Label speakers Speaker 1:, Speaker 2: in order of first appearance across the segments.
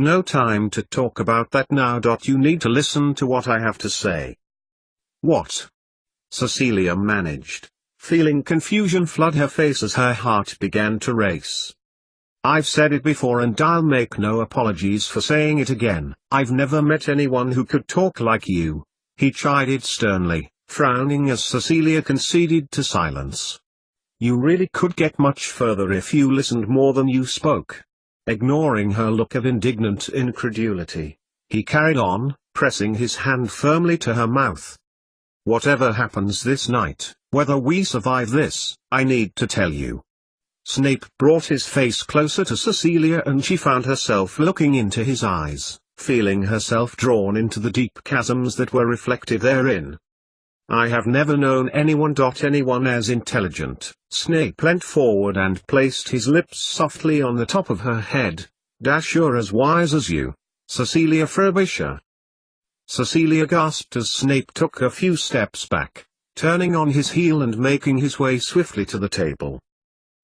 Speaker 1: No time to talk about that now. You need to listen to what I have to say. What? Cecilia managed, feeling confusion flood her face as her heart began to race. I've said it before and I'll make no apologies for saying it again. I've never met anyone who could talk like you. He chided sternly, frowning as Cecilia conceded to silence. You really could get much further if you listened more than you spoke. Ignoring her look of indignant incredulity, he carried on, pressing his hand firmly to her mouth. Whatever happens this night, whether we survive this, I need to tell you. Snape brought his face closer to Cecilia and she found herself looking into his eyes, feeling herself drawn into the deep chasms that were reflected therein. I have never known anyone as intelligent. Snape leant forward and placed his lips softly on the top of her head. You're as wise as you, Cecilia Frobisher. Cecilia gasped as Snape took a few steps back, turning on his heel and making his way swiftly to the table.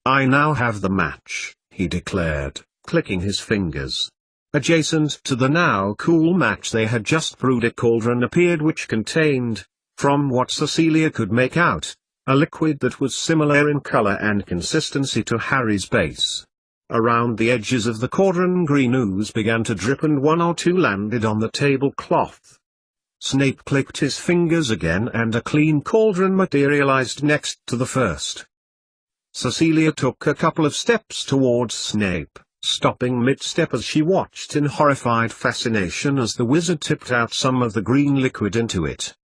Speaker 1: I now have the match, he declared, clicking his fingers. Adjacent to the now cool match they had just brewed, a cauldron appeared which contained, from what Cecilia could make out, a liquid that was similar in color and consistency to Harry's base. Around the edges of the cauldron green ooze began to drip and one or two landed on the tablecloth. Snape clicked his fingers again and a clean cauldron materialized next to the first. Cecilia took a couple of steps towards Snape, stopping mid-step as she watched in horrified fascination as the wizard tipped out some of the green liquid into it.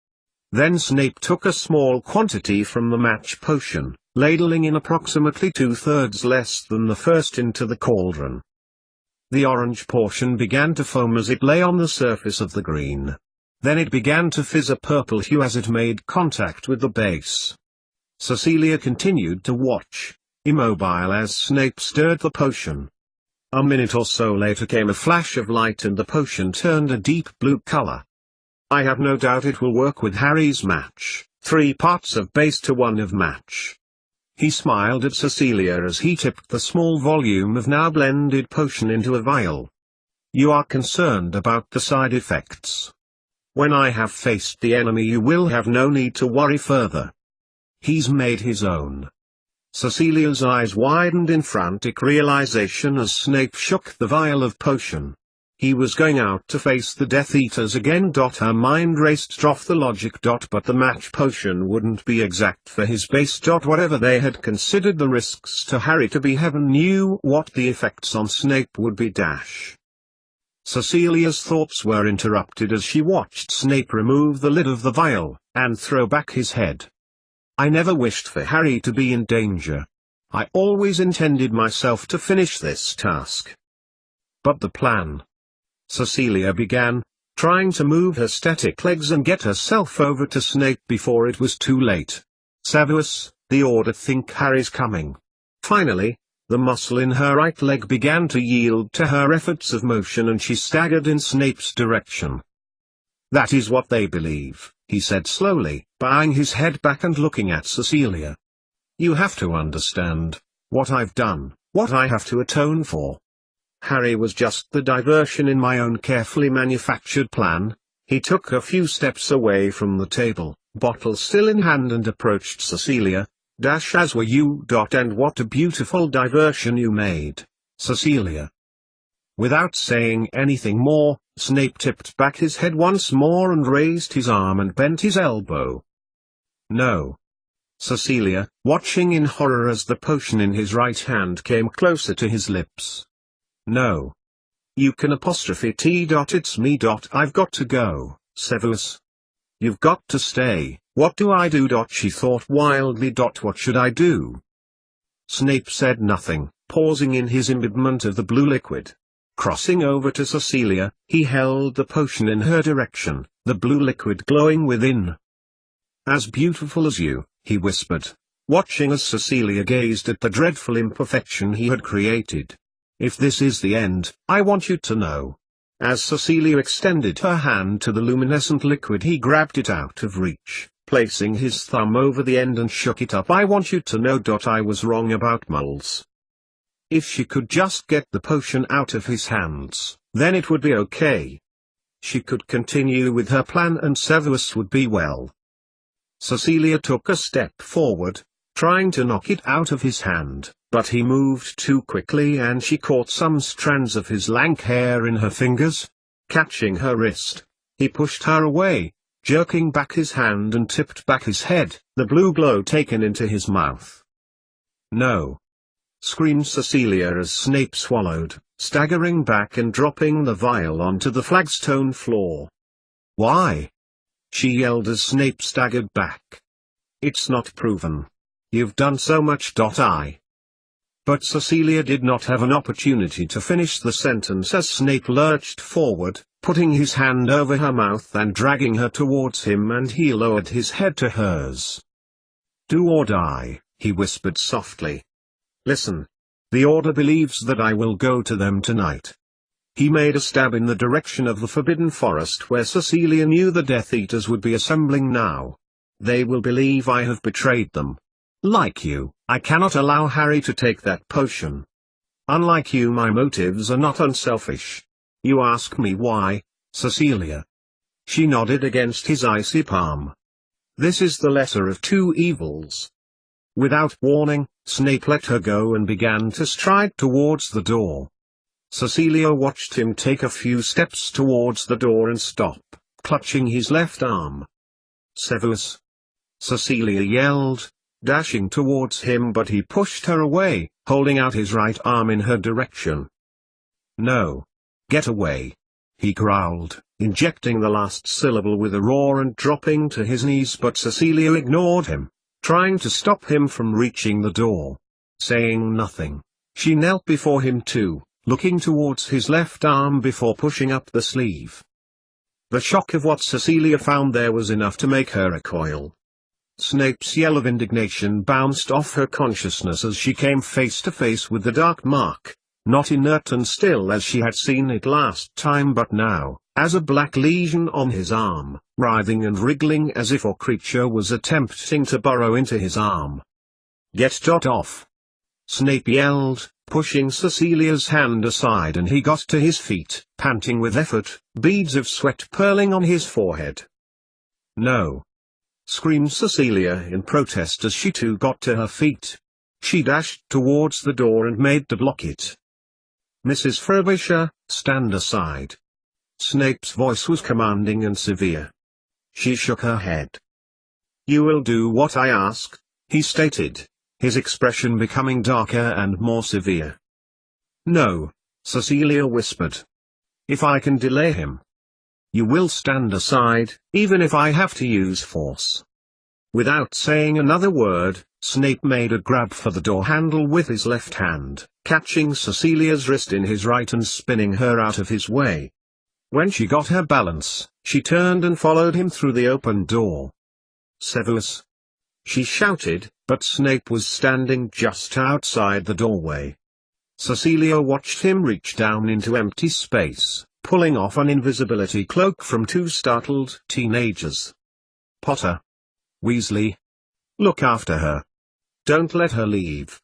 Speaker 1: Then Snape took a small quantity from the match potion, ladling in approximately 2/3 less than the first into the cauldron. The orange portion began to foam as it lay on the surface of the green. Then it began to fizz a purple hue as it made contact with the base. Cecilia continued to watch, immobile as Snape stirred the potion. A minute or so later came a flash of light and the potion turned a deep blue color. I have no doubt it will work with Harry's match, 3 parts of base to 1 of match. He smiled at Cecilia as he tipped the small volume of now blended potion into a vial. You are concerned about the side effects. When I have faced the enemy you will have no need to worry further. He's made his own. Cecilia's eyes widened in frantic realization as Snape shook the vial of potion. He was going out to face the Death Eaters again. Her mind raced off the logic. But the match potion wouldn't be exact for his base. Whatever they had considered the risks to Harry to be, heaven knew what the effects on Snape would be. Cecilia's thoughts were interrupted as she watched Snape remove the lid of the vial, and throw back his head. I never wished for Harry to be in danger. I always intended myself to finish this task. But the plan. Cecilia began, trying to move her static legs and get herself over to Snape before it was too late. Severus, the order, think Harry's coming. Finally, the muscle in her right leg began to yield to her efforts of motion and she staggered in Snape's direction. That is what they believe, he said slowly, bowing his head back and looking at Cecilia. You have to understand what I've done, what I have to atone for. Harry was just the diversion in my own carefully manufactured plan. He took a few steps away from the table, bottle still in hand, and approached Cecilia. As were you. And what a beautiful diversion you made, Cecilia. Without saying anything more, Snape tipped back his head once more and raised his arm and bent his elbow. No. Cecilia, watching in horror as the potion in his right hand came closer to his lips. No. You can apostrophe T. It's me. I've got to go, Severus. You've got to stay. What do I do? She thought wildly. What should I do? Snape said nothing, pausing in his imbibement of the blue liquid. Crossing over to Cecilia, he held the potion in her direction, the blue liquid glowing within. As beautiful as you, he whispered, watching as Cecilia gazed at the dreadful imperfection he had created. If this is the end, I want you to know. As Cecilia extended her hand to the luminescent liquid, he grabbed it out of reach, placing his thumb over the end and shook it up. I want you to know. I was wrong about moles. If she could just get the potion out of his hands, then it would be okay. She could continue with her plan and Severus would be well. Cecilia took a step forward, trying to knock it out of his hand, but he moved too quickly and she caught some strands of his lank hair in her fingers. Catching her wrist, he pushed her away, jerking back his hand and tipped back his head, the blue glow taken into his mouth. "No!" screamed Cecilia as Snape swallowed, staggering back and dropping the vial onto the flagstone floor. "Why?" she yelled as Snape staggered back. "It's not proven. You've done so much. But Cecilia did not have an opportunity to finish the sentence as Snape lurched forward, putting his hand over her mouth and dragging her towards him, and he lowered his head to hers. "Do or die," he whispered softly. "Listen. The Order believes that I will go to them tonight." He made a stab in the direction of the Forbidden Forest where Cecilia knew the Death Eaters would be assembling now. "They will believe I have betrayed them. Like you, I cannot allow Harry to take that potion. Unlike you, my motives are not unselfish. You ask me why, Cecilia?" She nodded against his icy palm. "This is the lesser of two evils." Without warning, Snape let her go and began to stride towards the door. Cecilia watched him take a few steps towards the door and stop, clutching his left arm. "Severus!" Cecilia yelled, dashing towards him, but he pushed her away, holding out his right arm in her direction. "No. Get away!" he growled, injecting the last syllable with a roar and dropping to his knees, but Cecilia ignored him, trying to stop him from reaching the door. Saying nothing, she knelt before him too, looking towards his left arm before pushing up the sleeve. The shock of what Cecilia found there was enough to make her recoil. Snape's yell of indignation bounced off her consciousness as she came face to face with the dark mark, not inert and still as she had seen it last time, but now, as a black lesion on his arm, writhing and wriggling as if a creature was attempting to burrow into his arm. "Get off!" Snape yelled, pushing Cecilia's hand aside, and he got to his feet, panting with effort, beads of sweat purling on his forehead. "No!" screamed Cecilia in protest as she too got to her feet. She dashed towards the door and made to block it. "Mrs. Frobisher, stand aside." Snape's voice was commanding and severe. She shook her head. "You will do what I ask," he stated, his expression becoming darker and more severe. "No," Cecilia whispered. "If I can delay him." "You will stand aside, even if I have to use force." Without saying another word, Snape made a grab for the door handle with his left hand, catching Cecilia's wrist in his right and spinning her out of his way. When she got her balance, she turned and followed him through the open door. "Severus!" she shouted, but Snape was standing just outside the doorway. Cecilia watched him reach down into empty space, pulling off an invisibility cloak from two startled teenagers. "Potter! Weasley! Look after her. Don't let her leave."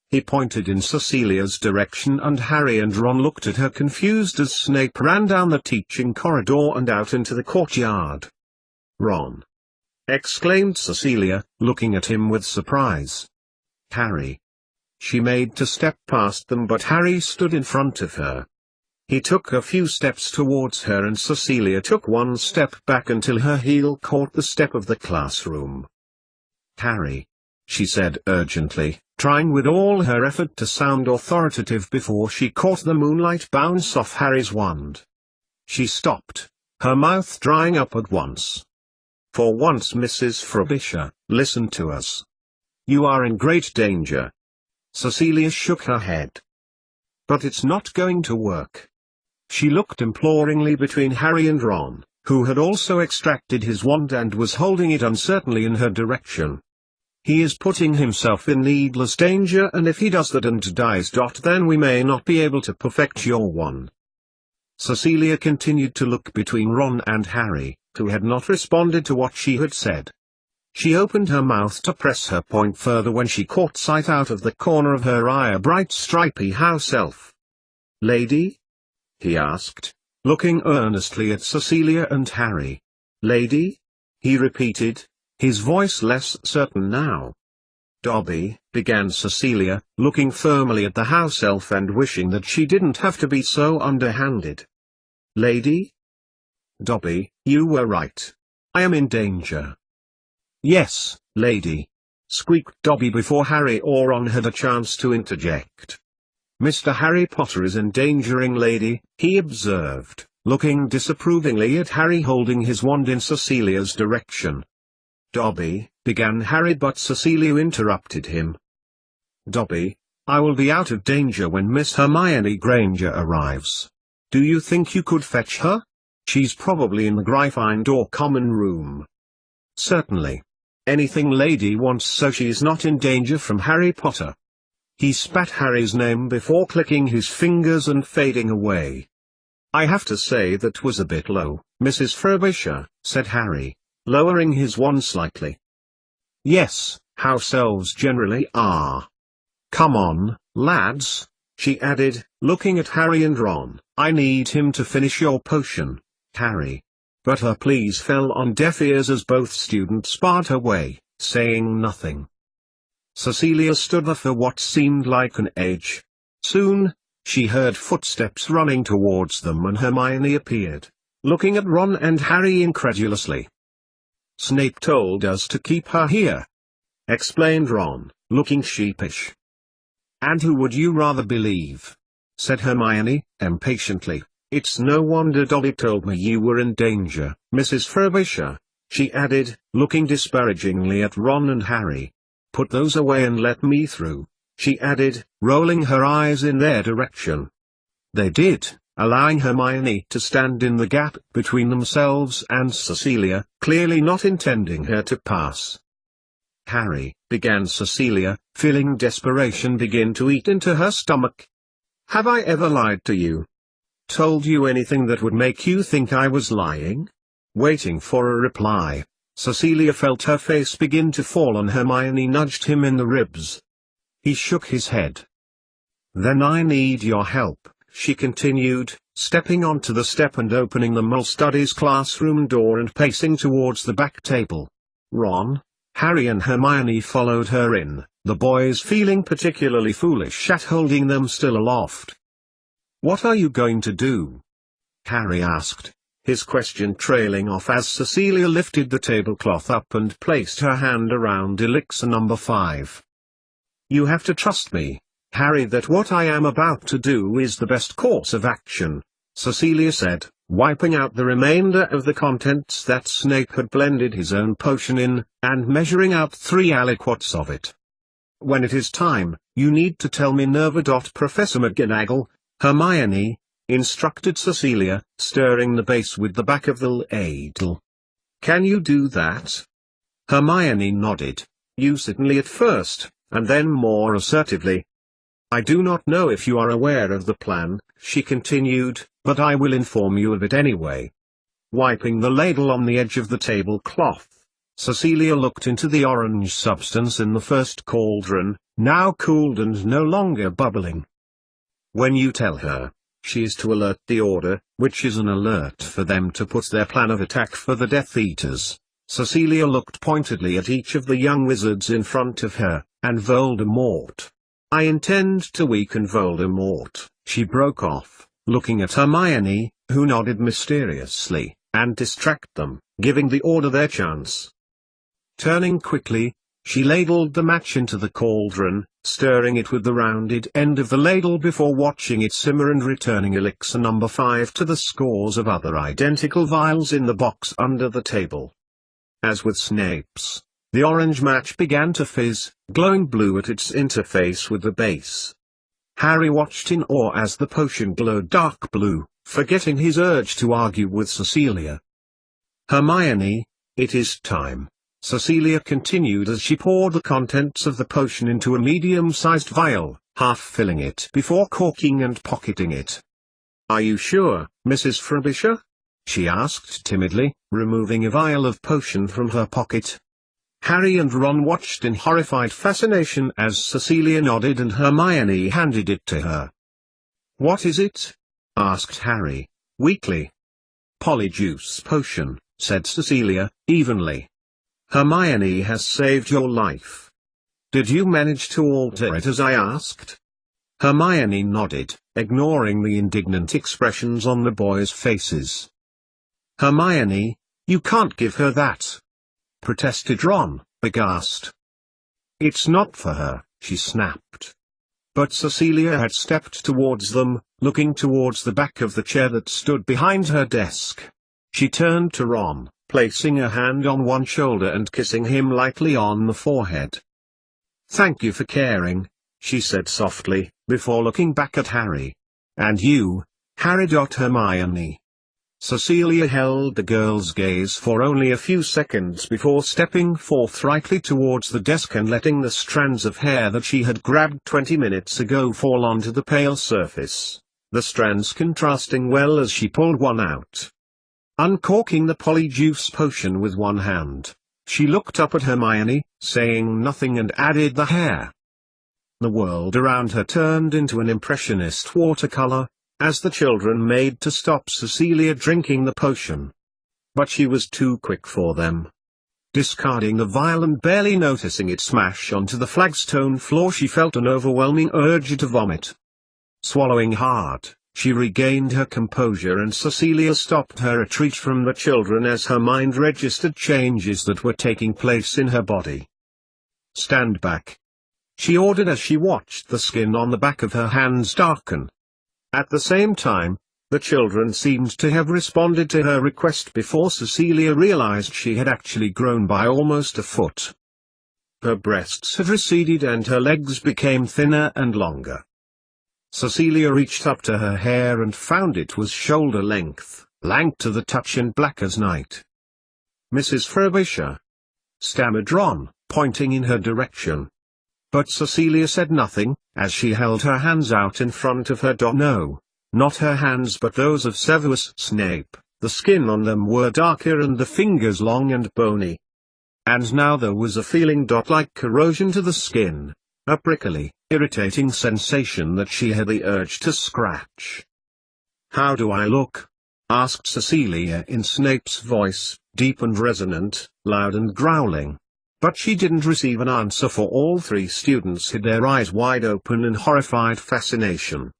Speaker 1: He pointed in Cecilia's direction, and Harry and Ron looked at her confused as Snape ran down the teaching corridor and out into the courtyard. "Ron!" exclaimed Cecilia, looking at him with surprise. "Harry!" She made to step past them, but Harry stood in front of her. He took a few steps towards her and Cecilia took one step back until her heel caught the step of the classroom. "Harry," she said urgently, trying with all her effort to sound authoritative before she caught the moonlight bounce off Harry's wand. She stopped, her mouth drying up at once. "For once, Mrs. Frobisher, listen to us. You are in great danger." Cecilia shook her head. "But it's not going to work." She looked imploringly between Harry and Ron, who had also extracted his wand and was holding it uncertainly in her direction. "He is putting himself in needless danger, and if he does that and dies, then we may not be able to perfect your wand." Cecilia continued to look between Ron and Harry, who had not responded to what she had said. She opened her mouth to press her point further when she caught sight out of the corner of her eye a bright stripy house elf. "Lady?" he asked, looking earnestly at Cecilia and Harry. "Lady?" he repeated, his voice less certain now. "Dobby," began Cecilia, looking firmly at the house elf and wishing that she didn't have to be so underhanded. "Lady?" "Dobby, you were right. I am in danger." "Yes, lady," squeaked Dobby before Harry or Ron had a chance to interject. "Mr. Harry Potter is endangering lady," he observed, looking disapprovingly at Harry holding his wand in Cecilia's direction. "Dobby," began Harry, but Cecilia interrupted him. "Dobby, I will be out of danger when Miss Hermione Granger arrives. Do you think you could fetch her? She's probably in the Gryffindor common room." "Certainly. Anything lady wants so she's not in danger from Harry Potter." He spat Harry's name before clicking his fingers and fading away. "I have to say that was a bit low, Mrs. Frobisher," said Harry, lowering his wand slightly. "Yes, house elves generally are. Come on, lads," she added, looking at Harry and Ron. "I need him to finish your potion, Harry." But her pleas fell on deaf ears as both students barred her way, saying nothing. Cecilia stood there for what seemed like an age. Soon, she heard footsteps running towards them and Hermione appeared, looking at Ron and Harry incredulously. "Snape told us to keep her here," explained Ron, looking sheepish. "And who would you rather believe?" said Hermione, impatiently. "It's no wonder Dobby told me you were in danger, Mrs. Frobisher," she added, looking disparagingly at Ron and Harry. "Put those away and let me through," she added, rolling her eyes in their direction. They did, allowing Hermione to stand in the gap between themselves and Cecilia, clearly not intending her to pass. "Harry," began Cecilia, feeling desperation begin to eat into her stomach. "Have I ever lied to you? Told you anything that would make you think I was lying?" Waiting for a reply, Cecilia felt her face begin to fall and Hermione nudged him in the ribs. He shook his head. "Then I need your help," she continued, stepping onto the step and opening the Mole Studies classroom door and pacing towards the back table. Ron, Harry and Hermione followed her in, the boys feeling particularly foolish at holding them still aloft. "What are you going to do?" Harry asked, his question trailing off as Cecilia lifted the tablecloth up and placed her hand around elixir number 5. "You have to trust me, Harry, that what I am about to do is the best course of action," Cecilia said, wiping out the remainder of the contents that Snape had blended his own potion in, and measuring out 3 aliquots of it. "When it is time, you need to tell Minerva. Professor McGonagall," Hermione instructed Cecilia, stirring the base with the back of the ladle. "Can you do that?" Hermione nodded. "You certainly at first, and then more assertively. I do not know if you are aware of the plan," she continued, "but I will inform you of it anyway." Wiping the ladle on the edge of the tablecloth, Cecilia looked into the orange substance in the first cauldron, now cooled and no longer bubbling. "When you tell her, she is to alert the Order, which is an alert for them to put their plan of attack for the Death Eaters." Cecilia looked pointedly at each of the young wizards in front of her, "and Voldemort. I intend to weaken Voldemort," she broke off, looking at Hermione, who nodded mysteriously, "and distract them, giving the Order their chance." Turning quickly, she ladled the match into the cauldron, stirring it with the rounded end of the ladle before watching it simmer and returning elixir number 5 to the scores of other identical vials in the box under the table. As with Snape's, the orange match began to fizz, glowing blue at its interface with the base. Harry watched in awe as the potion glowed dark blue, forgetting his urge to argue with Cecilia. "Hermione, it is time," Cecilia continued as she poured the contents of the potion into a medium-sized vial, half filling it before corking and pocketing it. "Are you sure, Mrs. Frobisher?" she asked timidly, removing a vial of potion from her pocket. Harry and Ron watched in horrified fascination as Cecilia nodded and Hermione handed it to her. "What is it?" asked Harry, weakly. "Polyjuice potion," said Cecilia, evenly. "Hermione has saved your life. Did you manage to alter it as I asked?" Hermione nodded, ignoring the indignant expressions on the boys' faces. "Hermione, you can't give her that," protested Ron, aghast. "It's not for her," she snapped. But Cecilia had stepped towards them, looking towards the back of the chair that stood behind her desk. She turned to Ron, placing a hand on one shoulder and kissing him lightly on the forehead. "Thank you for caring," she said softly, before looking back at Harry. "And you, Harry. Hermione." Cecilia held the girl's gaze for only a few seconds before stepping forthrightly towards the desk and letting the strands of hair that she had grabbed 20 minutes ago fall onto the pale surface, the strands contrasting well as she pulled one out. Uncorking the polyjuice potion with one hand, she looked up at Hermione, saying nothing, and added the hair. The world around her turned into an impressionist watercolor, as the children made to stop Cecilia drinking the potion. But she was too quick for them. Discarding the vial and barely noticing it smash onto the flagstone floor, she felt an overwhelming urge to vomit. Swallowing hard, she regained her composure, and Cecilia stopped her retreat from the children as her mind registered changes that were taking place in her body. "Stand back," she ordered as she watched the skin on the back of her hands darken. At the same time, the children seemed to have responded to her request before Cecilia realized she had actually grown by almost a foot. Her breasts had receded and her legs became thinner and longer. Cecilia reached up to her hair and found it was shoulder length, lank to the touch and black as night. "Mrs. Frobisher," stammered Ron, pointing in her direction. But Cecilia said nothing, as she held her hands out in front of her. No, not her hands but those of Severus Snape. The skin on them were darker and the fingers long and bony. And now there was a feeling like corrosion to the skin, a prickly, irritating sensation that she had the urge to scratch. "How do I look?" asked Cecilia in Snape's voice, deep and resonant, loud and growling. But she didn't receive an answer, for all three students had their eyes wide open in horrified fascination.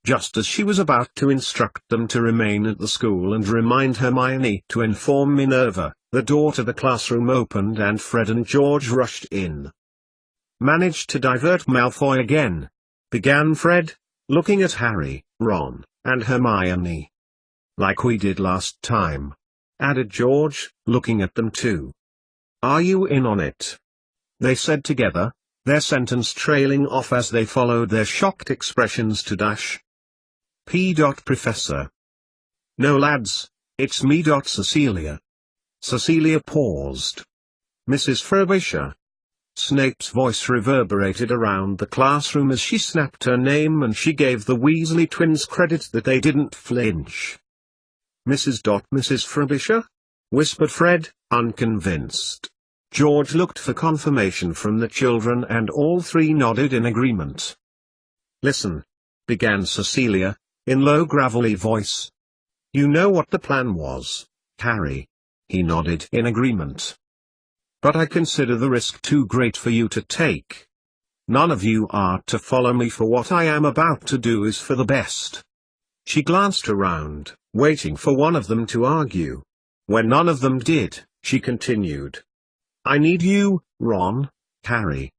Speaker 1: Just as she was about to instruct them to remain at the school and remind Hermione to inform Minerva, the door to the classroom opened and Fred and George rushed in. "Managed to divert Malfoy again," began Fred, looking at Harry, Ron, and Hermione. "Like we did last time," added George, looking at them too. "Are you in on it?" they said together, their sentence trailing off as they followed their shocked expressions to dash. Professor. "No lads, it's me. Cecilia." Cecilia paused. "Mrs. Frobisher." Snape's voice reverberated around the classroom as she snapped her name, and she gave the Weasley twins credit that they didn't flinch. Mrs. Frobisher?" whispered Fred, unconvinced. George looked for confirmation from the children and all three nodded in agreement. "Listen," began Cecilia, in low gravelly voice. "You know what the plan was, Harry?" He nodded in agreement. "But I consider the risk too great for you to take. None of you are to follow me, for what I am about to do is for the best." She glanced around, waiting for one of them to argue. When none of them did, she continued. "I need you, Ron, Harry."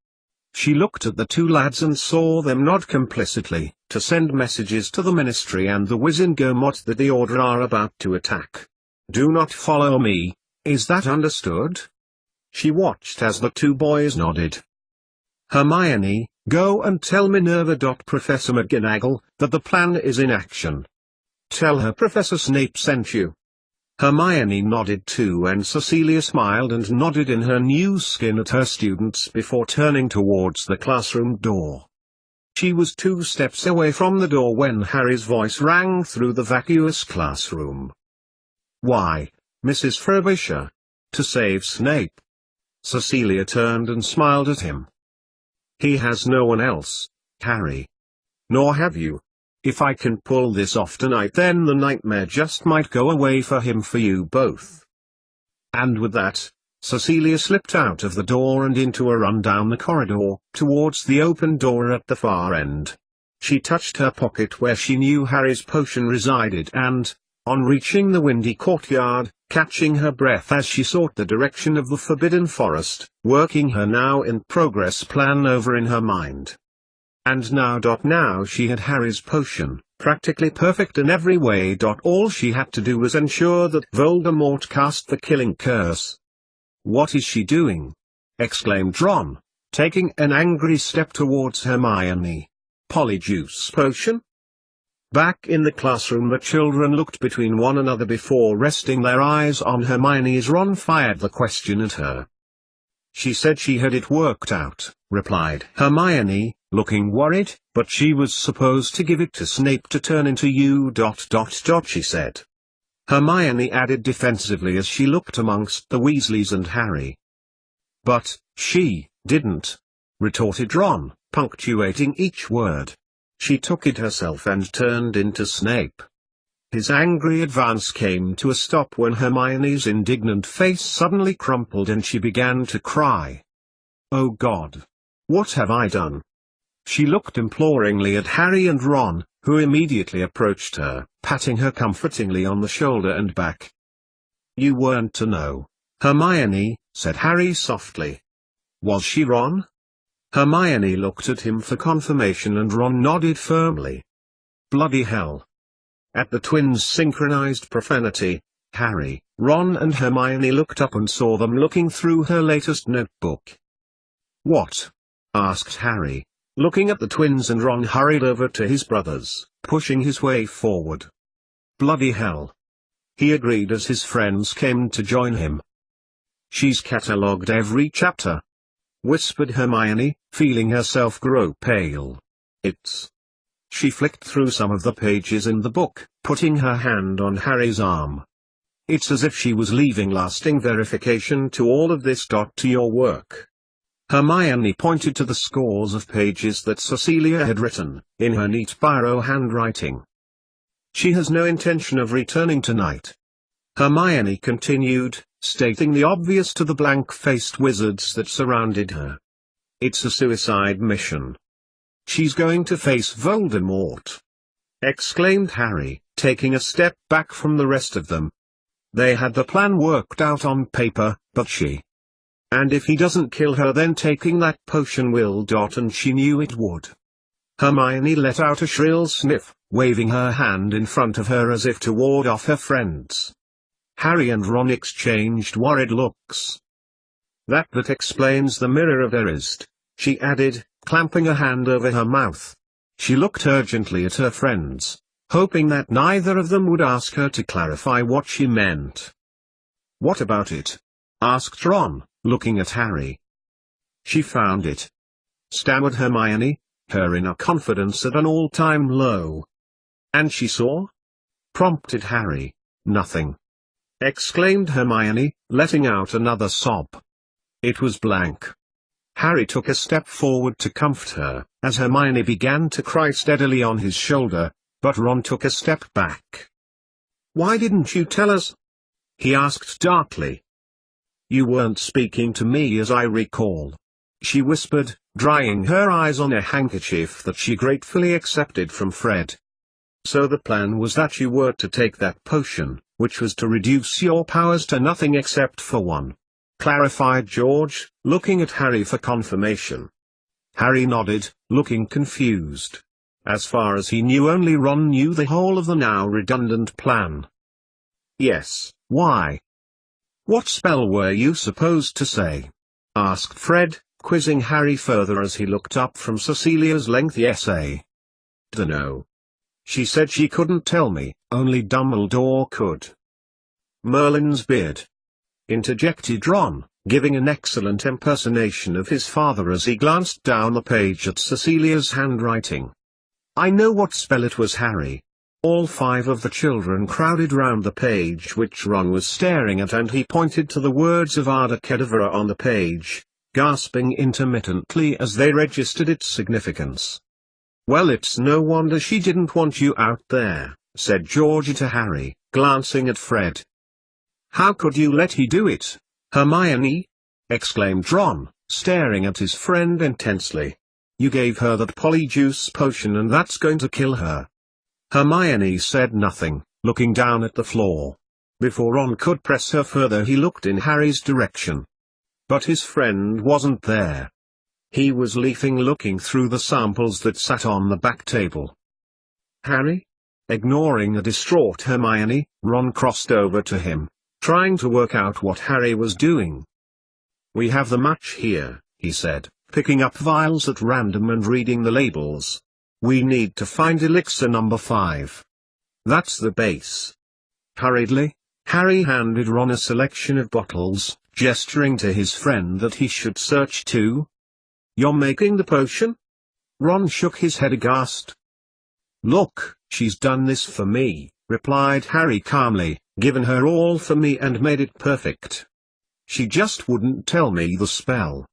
Speaker 1: She looked at the two lads and saw them nod complicitly, to send messages to the Ministry and the Wizengamot that the Order are about to attack. "Do not follow me, is that understood?" She watched as the two boys nodded. "Hermione, go and tell Minerva. Professor McGonagall, that the plan is in action. Tell her Professor Snape sent you." Hermione nodded too, and Cecilia smiled and nodded in her new skin at her students before turning towards the classroom door. She was 2 steps away from the door when Harry's voice rang through the vacuous classroom. "Why, Mrs. Frobisher. To save Snape." Cecilia turned and smiled at him. He has no one else, Harry. Nor have you. If I can pull this off tonight, then the nightmare just might go away for you both. And with that, Cecilia slipped out of the door and into a run down the corridor, towards the open door at the far end. She touched her pocket where she knew Harry's potion resided and, on reaching the windy courtyard, catching her breath as she sought the direction of the Forbidden Forest, working her now-in-progress plan over in her mind. And now she had Harry's potion, practically perfect in every way. All she had to do was ensure that Voldemort cast the killing curse. "What is she doing?" exclaimed Ron, taking an angry step towards Hermione. "Polyjuice potion?" Back in the classroom the children looked between one another before resting their eyes on Hermione as Ron fired the question at her. "She said she had it worked out," replied Hermione, looking worried, "but she was supposed to give it to Snape to turn into you. She said." Hermione added defensively as she looked amongst the Weasleys and Harry. "But she didn't," retorted Ron, punctuating each word. "She took it herself and turned into Snape." His angry advance came to a stop when Hermione's indignant face suddenly crumpled and she began to cry. "Oh God! What have I done?" She looked imploringly at Harry and Ron, who immediately approached her, patting her comfortingly on the shoulder and back. "You weren't to know, Hermione," said Harry softly. "Was she, Ron?" Hermione looked at him for confirmation and Ron nodded firmly. "Bloody hell!" At the twins' synchronized profanity, Harry, Ron and Hermione looked up and saw them looking through her latest notebook. "What?" asked Harry, looking at the twins, and Ron hurried over to his brothers, pushing his way forward. "Bloody hell!" he agreed as his friends came to join him. "She's catalogued every chapter," whispered Hermione, feeling herself grow pale. She flicked through some of the pages in the book, putting her hand on Harry's arm. "It's as if she was leaving lasting verification to all of this. To your work." Hermione pointed to the scores of pages that Cecilia had written, in her neat biro handwriting. "She has no intention of returning tonight," Hermione continued, stating the obvious to the blank-faced wizards that surrounded her. "It's a suicide mission." "She's going to face Voldemort!" exclaimed Harry, taking a step back from the rest of them. They had the plan worked out on paper, but and if he doesn't kill her, then taking that potion will. And she knew it would. Hermione let out a shrill sniff, waving her hand in front of her as if to ward off her friends. Harry and Ron exchanged worried looks. That explains the Mirror of Erised," she added, clamping a hand over her mouth. She looked urgently at her friends, hoping that neither of them would ask her to clarify what she meant. "What about it?" asked Ron, looking at Harry. "She found it," stammered Hermione, her inner confidence at an all-time low. "And she saw?" prompted Harry. "Nothing," exclaimed Hermione, letting out another sob. "It was blank." Harry took a step forward to comfort her, as Hermione began to cry steadily on his shoulder, but Ron took a step back. "Why didn't you tell us?" he asked darkly. "You weren't speaking to me as I recall," she whispered, drying her eyes on a handkerchief that she gratefully accepted from Fred. "So the plan was that you were to take that potion, which was to reduce your powers to nothing except for one," clarified George, looking at Harry for confirmation. Harry nodded, looking confused. As far as he knew, only Ron knew the whole of the now redundant plan. "Yes, why? What spell were you supposed to say?" asked Fred, quizzing Harry further as he looked up from Cecilia's lengthy essay. "Dunno. She said she couldn't tell me, only Dumbledore could." "Merlin's beard," interjected Ron, giving an excellent impersonation of his father as he glanced down the page at Cecilia's handwriting. "I know what spell it was, Harry," All 5 of the children crowded round the page which Ron was staring at, and he pointed to the words Avada Kedavra on the page, gasping intermittently as they registered its significance. "Well, it's no wonder she didn't want you out there," said Georgie to Harry, glancing at Fred. "How could you let he do it, Hermione?" exclaimed Ron, staring at his friend intensely. "You gave her that polyjuice potion, and that's going to kill her." Hermione said nothing, looking down at the floor. Before Ron could press her further, he looked in Harry's direction. But his friend wasn't there. He was leafing, looking through the samples that sat on the back table. "Harry?" Ignoring the distraught Hermione, Ron crossed over to him, trying to work out what Harry was doing. "We have the match here," he said, picking up vials at random and reading the labels. "We need to find elixir number 5. That's the base." Hurriedly, Harry handed Ron a selection of bottles, gesturing to his friend that he should search too. "You're making the potion?" Ron shook his head aghast. "Look, she's done this for me," replied Harry calmly, "given her all for me and made it perfect. She just wouldn't tell me the spell."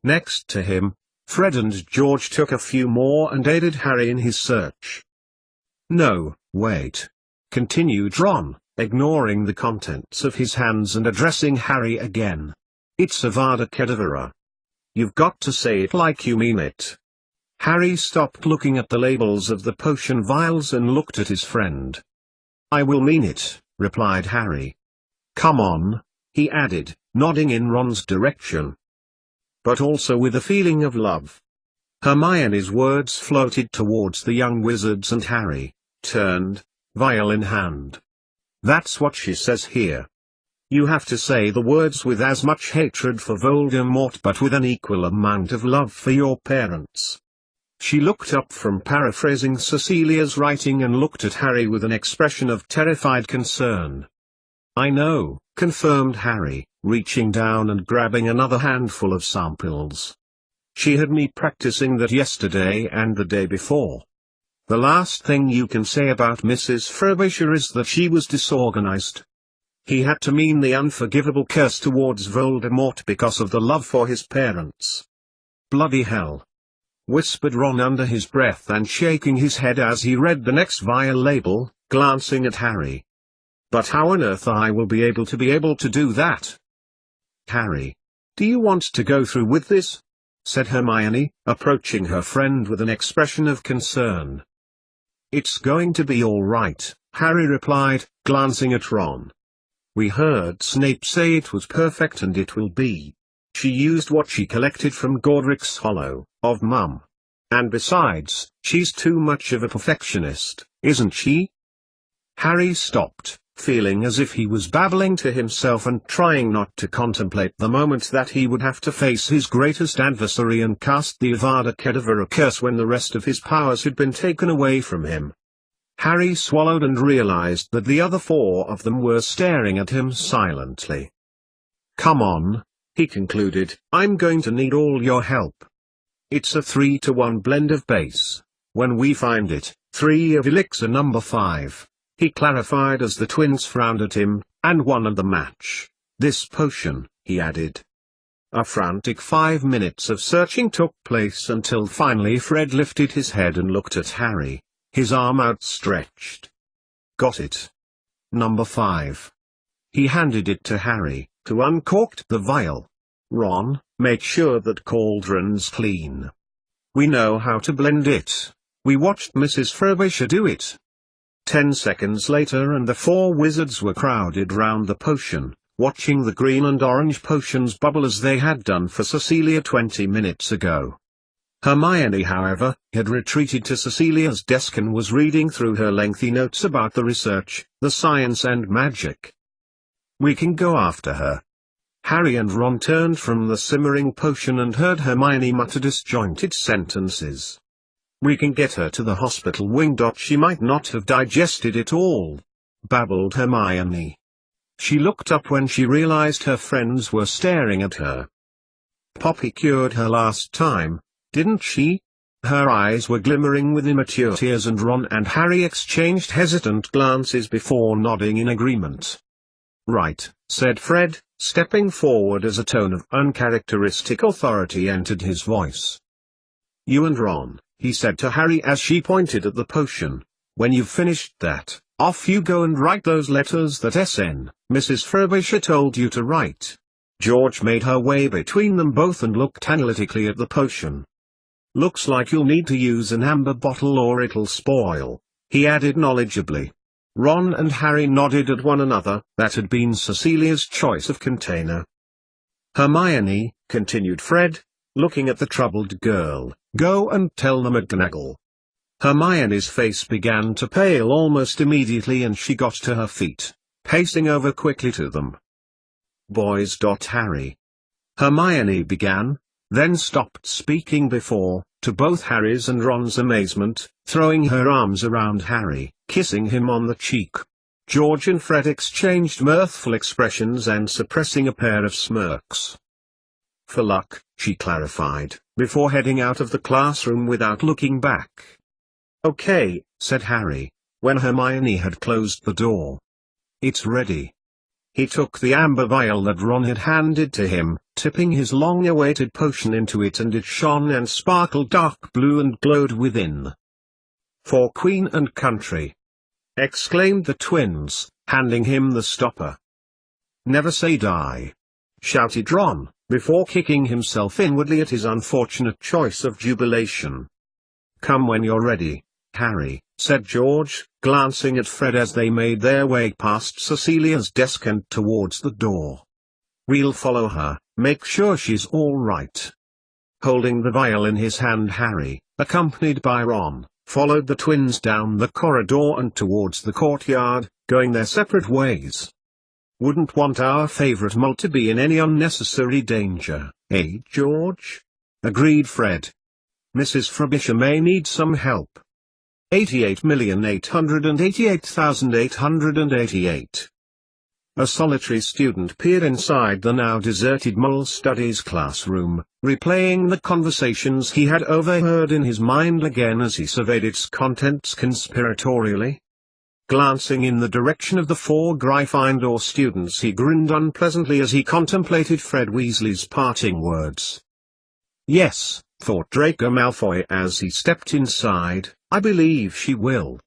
Speaker 1: Next to him, Fred and George took a few more and aided Harry in his search. "No, wait," continued Ron, ignoring the contents of his hands and addressing Harry again. "It's Avada Kedavra. You've got to say it like you mean it." Harry stopped looking at the labels of the potion vials and looked at his friend. "I will mean it," replied Harry. "Come on," he added, nodding in Ron's direction. But also with a feeling of love. Hermione's words floated towards the young wizards, and Harry turned, vial in hand. "That's what she says here. You have to say the words with as much hatred for Voldemort but with an equal amount of love for your parents." She looked up from paraphrasing Cecilia's writing and looked at Harry with an expression of terrified concern. "I know," confirmed Harry, reaching down and grabbing another handful of samples. "She had me practicing that yesterday and the day before. The last thing you can say about Mrs. Frobisher is that she was disorganized. He had to mean the unforgivable curse towards Voldemort because of the love for his parents." "Bloody hell!" whispered Ron under his breath and shaking his head as he read the next vial label, glancing at Harry. "But how on earth I will be able to do that?" "Harry, do you want to go through with this?" said Hermione, approaching her friend with an expression of concern. "It's going to be all right," Harry replied, glancing at Ron. "We heard Snape say it was perfect, and it will be. She used what she collected from Godric's Hollow of Mum. And besides, she's too much of a perfectionist, isn't she?" Harry stopped, feeling as if he was babbling to himself and trying not to contemplate the moment that he would have to face his greatest adversary and cast the Avada Kedavra curse when the rest of his powers had been taken away from him. Harry swallowed and realized that the other 4 of them were staring at him silently. "Come on," he concluded, "I'm going to need all your help. It's a 3-to-1 blend of base. When we find it, 3 of elixir number 5. He clarified as the twins frowned at him, "and 1 of the match. This potion," he added. A frantic 5 minutes of searching took place until finally Fred lifted his head and looked at Harry, his arm outstretched. "Got it. Number 5. He handed it to Harry, who uncorked the vial. "Ron, make sure that cauldron's clean. We know how to blend it. We watched Mrs. Frobisher do it." 10 seconds later and the 4 wizards were crowded round the potion, watching the green and orange potions bubble as they had done for Cecilia 20 minutes ago. Hermione, however, had retreated to Cecilia's desk and was reading through her lengthy notes about the research, the science and magic. "We can go after her." Harry and Ron turned from the simmering potion and heard Hermione mutter disjointed sentences. "We can get her to the hospital wing. She might not have digested it all," babbled Hermione. She looked up when she realized her friends were staring at her. "Poppy cured her last time, didn't she?" Her eyes were glimmering with immature tears, and Ron and Harry exchanged hesitant glances before nodding in agreement. "Right," said Fred, stepping forward as a tone of uncharacteristic authority entered his voice. "You and Ron," he said to Harry as she pointed at the potion, "when you've finished that, off you go and write those letters that Mrs. Frobisher told you to write." George made her way between them both and looked analytically at the potion. "Looks like you'll need to use an amber bottle or it'll spoil," he added knowledgeably. Ron and Harry nodded at one another. That had been Cecilia's choice of container. "Hermione," continued Fred, looking at the troubled girl, "go and tell the McGonagall." Hermione's face began to pale almost immediately, and she got to her feet, pacing over quickly to them. "Boys. Harry," Hermione began, then stopped speaking before, to both Harry's and Ron's amazement, throwing her arms around Harry, kissing him on the cheek. George and Fred exchanged mirthful expressions and suppressing a pair of smirks. "For luck," she clarified, before heading out of the classroom without looking back. "Okay," said Harry, when Hermione had closed the door. "It's ready." He took the amber vial that Ron had handed to him, tipping his long-awaited potion into it, and it shone and sparkled dark blue and glowed within. "For Queen and Country!" exclaimed the twins, handing him the stopper. "Never say die!" shouted Ron, before kicking himself inwardly at his unfortunate choice of jubilation. "Come when you're ready, Harry," said George, glancing at Fred as they made their way past Cecilia's desk and towards the door. "We'll follow her, make sure she's all right." Holding the vial in his hand, Harry, accompanied by Ron, followed the twins down the corridor and towards the courtyard, going their separate ways. "Wouldn't want our favorite mole to be in any unnecessary danger, eh, George?" agreed Fred. "Mrs. Frobisher may need some help." 88,888,888. A solitary student peered inside the now deserted Mole Studies classroom, replaying the conversations he had overheard in his mind again as he surveyed its contents conspiratorially. Glancing in the direction of the 4 Gryffindor students, he grinned unpleasantly as he contemplated Fred Weasley's parting words. "Yes," thought Draco Malfoy as he stepped inside, "I believe she will."